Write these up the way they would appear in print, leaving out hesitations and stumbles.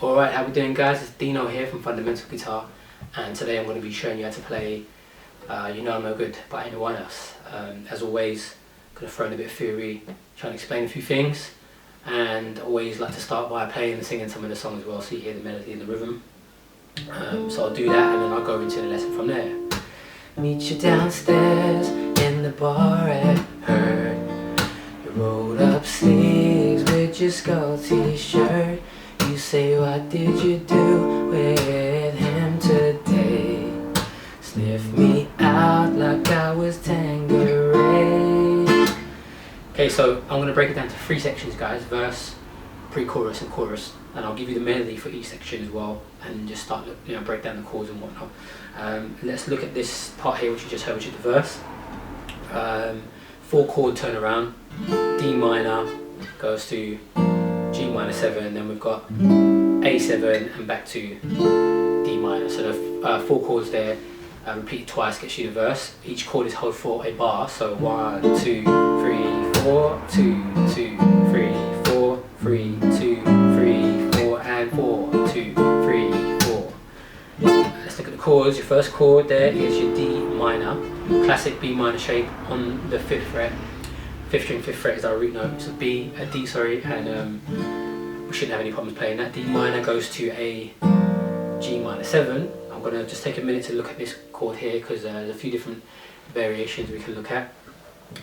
Alright, how we doing guys? It's Dino here from Fundamental Guitar, and today I'm going to be showing you how to play You Know I'm No Good by Winehouse. As always, going to throw in a bit of theory, trying to explain a few things, and always like to start by playing and singing some of the songs as well, so you hear the melody and the rhythm. So I'll do that and then I'll go into the lesson from there. Meet you downstairs in the bar at Hurt. You rolled up sleeves with your skull t-shirt. You say, what did you do with him today? Sniff me out like I was Tanqueray. Okay, so I'm going to break it down to 3 sections guys, verse, pre-chorus and chorus, and I'll give you the melody for each section as well, and just start, break down the chords and whatnot. Let's look at this part here which you just heard, which is the verse. 4 chord turnaround, D minor goes to G minor 7, then we've got A7 and back to D minor. So the 4 chords there, repeated twice gets you the verse. Each chord is held for a bar, so 1, 2, 3, 4, 2, 2, 3, 4, 3, 2, 3, 4, and 4, 2, 3, 4. Let's look at the chords. Your first chord there is your D minor, classic B minor shape on the 5th fret. 5th string, 5th fret is our root note, so D, and we shouldn't have any problems playing that. D minor goes to a G minor 7. I'm going to just take a minute to look at this chord here because there's a few different variations we can look at.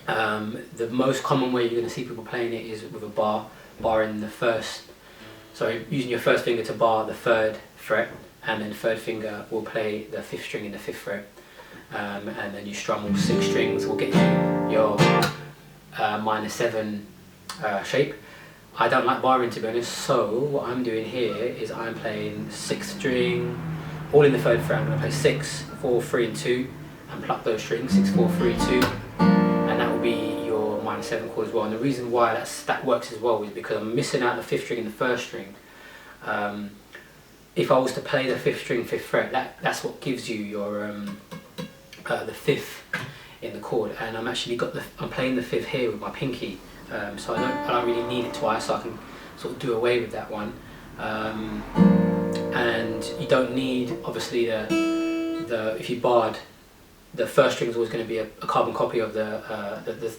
The most common way you're going to see people playing it is with a bar in the first, sorry, using your first finger to bar the 3rd fret, and then 3rd finger will play the 5th string in the 5th fret, and then you strum all 6 strings will get you your minor 7 shape. I don't like barring, to be honest, so what I'm doing here is I'm playing 6th string, all in the 3rd fret. I'm going to play 6, 4, 3 and 2 and pluck those strings, 6, 4, 3, 2, and that will be your minor 7 chord as well. And the reason why that works as well is because I'm missing out the 5th string and the 1st string. If I was to play the 5th string, 5th fret, that's what gives you your the 5th in the chord, and I'm playing the 5th here with my pinky, so I don't really need it twice, so I can sort of do away with that one. And you don't need, obviously, if you barred, the 1st string is always going to be a carbon copy of the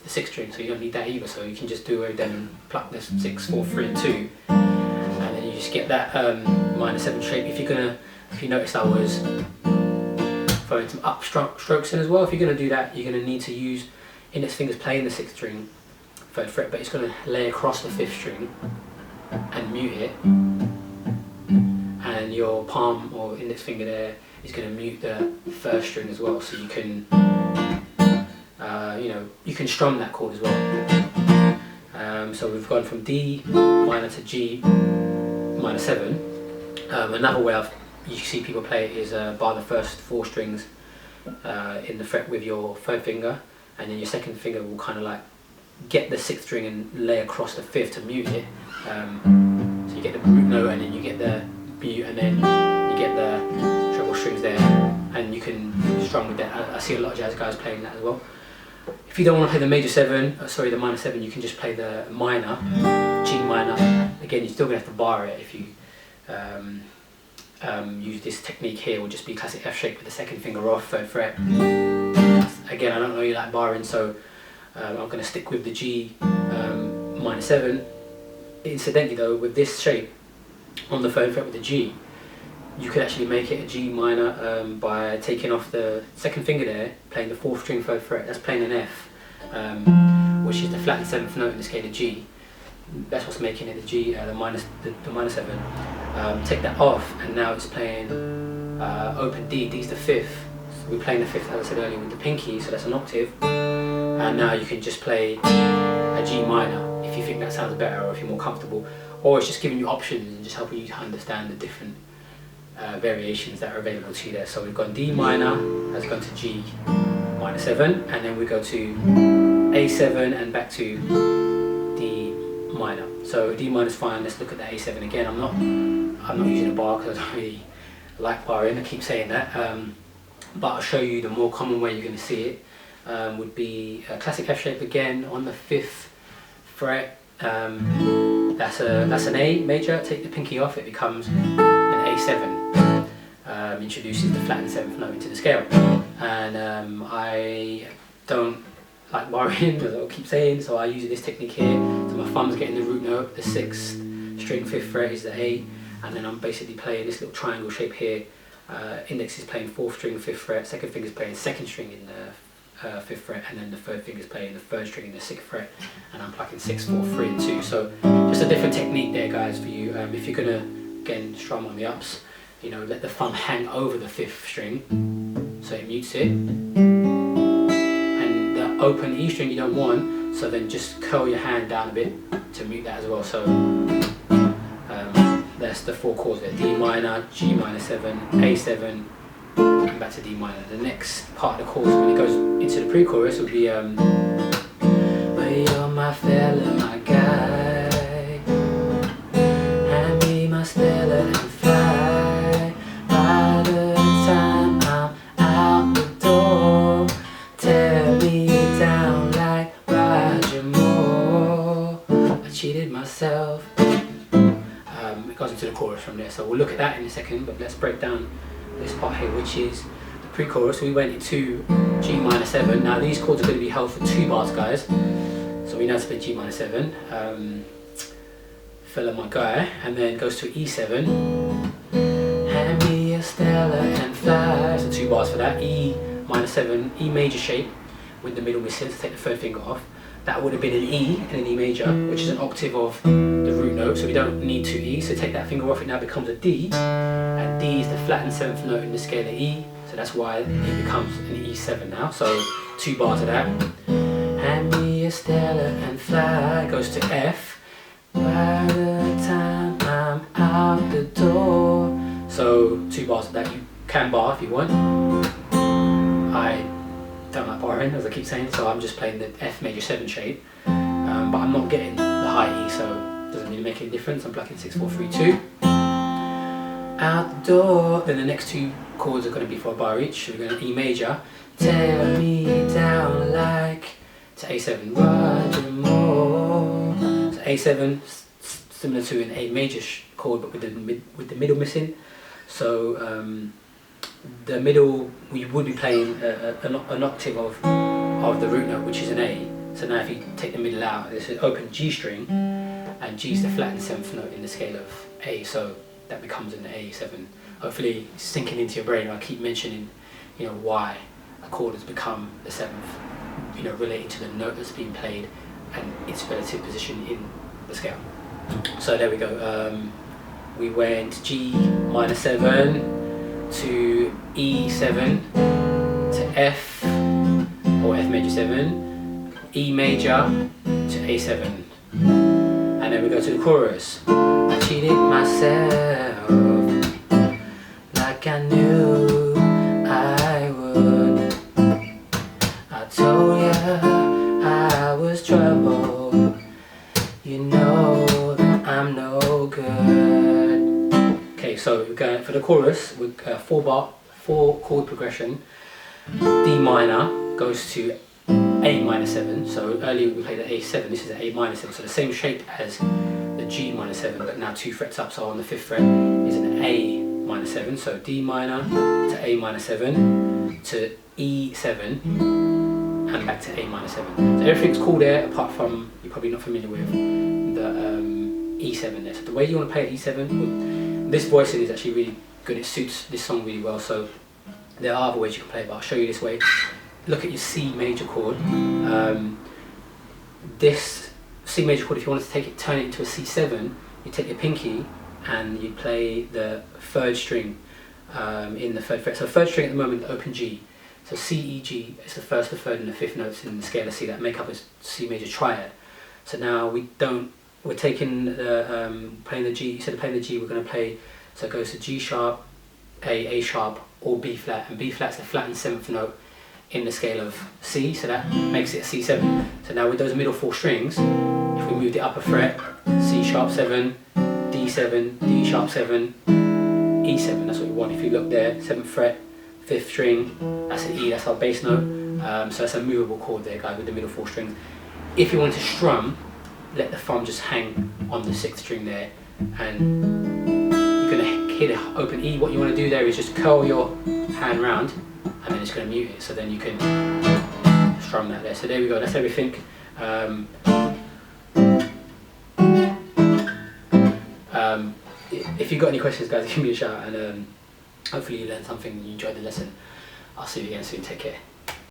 6th string, so you don't need that either. So you can just do away with them and pluck this 6, 4, 3 and 2, and then you just get that minor 7 shape. If you notice I was throwing some up strokes in as well. If you're going to do that, you're going to need to use index fingers playing the 6th string, 3rd fret, but it's going to lay across the 5th string and mute it, and your palm or index finger there is going to mute the 1st string as well, so you can you can strum that chord as well. So we've gone from D minor to G minor 7. Another way you see people play it is bar the first 4 strings in the fret with your 3rd finger, and then your 2nd finger will kind of like get the 6th string and lay across the 5th to mute it. So you get the root note, and then you get the mute, and then you get the treble strings there, and you can strum with that. I see a lot of jazz guys playing that as well. If you don't want to play the major 7, the minor 7, you can just play the minor, G minor. Again, you're still going to have to bar it if you use this technique here. Will just be classic F shape with the 2nd finger off, 3rd fret. Again, I don't know you like barring, so I'm going to stick with the G minor 7. Incidentally though, with this shape on the 3rd fret with the G, you could actually make it a G minor by taking off the 2nd finger there, playing the 4th string 3rd fret. That's playing an F, which is the flattened 7th note, in this case the G. That's what's making it the G, the minor 7. Take that off, and now it's playing open D. D's the 5th. So we're playing the 5th, as I said earlier, with the pinky, so that's an octave. And now you can just play a G minor if you think that sounds better, or if you're more comfortable, or it's just giving you options and just helping you to understand the different variations that are available to you there. So we've gone D minor, has gone to G minor 7, and then we go to A7 and back to D minor. So D minor is fine. Let's look at the A7 again. I'm not using a bar because I don't really like barring. I keep saying that, but I'll show you the more common way you're going to see it. Would be a classic F shape again on the 5th fret, that's an A major. Take the pinky off, it becomes an A7. Introduces the flattened 7th note into the scale. And I don't like worrying, as I keep saying, so I use this technique here. So my thumb's getting the root note, the 6th string 5th fret is the A, and then I'm basically playing this little triangle shape here. Index is playing 4th string 5th fret, second finger is playing 2nd string in the 5th fret, and then the third finger is playing the 3rd string in the 6th fret, and I'm plucking 6, 4, 3 and 2. So just a different technique there, guys, for you. If you're gonna again strum on the ups, you know, let the thumb hang over the 5th string so it mutes it, and the open E string you don't want, so then just curl your hand down a bit to mute that as well. So that's the 4 chords there: D minor, G minor 7, A7, and back to D minor. The next part of the chorus, when it goes into the pre-chorus, will be well, you're my fella, my guy, and be my stella and fly. By the time I'm out the door, tear me down like Roger Moore. I cheated myself. It goes into the chorus from there, so we'll look at that in a second, but let's break down this part here, which is the pre-chorus. We went into G minor 7. Now these chords are going to be held for 2 bars, guys, so we know to play G minor 7, fella my guy, and then goes to E7, hand me a Stella and fly, so 2 bars for that. E minor 7, E major shape with the middle missing, so take the 3rd finger off. That would have been an E and an E major, which is an octave of the root note, so we don't need 2 E's, so take that finger off, it now becomes a D, and D is the flattened 7th note in the scale of E, so that's why it becomes an E7 now. So 2 bars of that. Hand me a Stella and fly, goes to F, by the time I'm out the door. So 2 bars of that. You can bar if you want. I don't like barring, as I keep saying, so I'm just playing the F major 7 shape, but I'm not getting the high E, so it doesn't really make any difference. I'm plucking 6, 4, 3, 2. Out the door. Then the next 2 chords are going to be for a bar each. So we're going to E major, tear me down like, to A7, Roger Moore. So A7, similar to an A major chord, but with the middle missing. So the middle, we would be playing an octave of the root note, which is an A. So now if you take the middle out, this is open G string, and G is the flattened 7th note in the scale of A, so that becomes an A7. Hopefully it's sinking into your brain. I keep mentioning, you know, why a chord has become the 7th, you know, relating to the note that's being played and its relative position in the scale. So there we go. We went G minor 7 to E7 to F, or F major 7, E major to A7, and then we go to the chorus. I cheated myself like I knew I would. I told ya I was trouble. You know that I'm no good. Okay, so we're going for the chorus with 4 chord progression. D minor goes to A minor 7. So earlier we played the A7. This is an A minor 7. So the same shape as the G minor 7, but now 2 frets up. So on the 5th fret is an A minor 7. So D minor to A minor 7 to E7 and back to A minor 7. So everything's cool there, apart from, you're probably not familiar with the E7 there. So the way you want to play at E7, this voicing is actually really good. It suits this song really well. So there are other ways you can play it, but I'll show you this way. Look at your C major chord. This C major chord, if you wanted to take it, turn it into a C7, you take your pinky and you play the 3rd string in the 3rd fret. So 3rd string at the moment, the open G. So C, E, G is the 1st, the 3rd and the 5th notes in the scale of C that make up a C major triad. So now we're taking the, playing the G, instead of playing the G, we're going to play, so it goes to G sharp, A sharp, or B flat, and B flat's the flattened 7th note in the scale of C, so that makes it a C7. So now with those middle 4 strings, if we move the upper fret, C sharp 7, D7, D sharp 7, E7, that's what we want. If you look there, 7th fret, 5th string, that's an E, that's our bass note. So that's a movable chord there, guys, with the middle 4 strings. If you want to strum let the thumb just hang on the 6th string there, and you're going to hit an open E. What you want to do there is just curl your hand round, and then it's going to mute it, so then you can strum that there. So there we go, that's everything. If you've got any questions, guys, give me a shout, and hopefully you learned something and you enjoyed the lesson. I'll see you again soon, take care.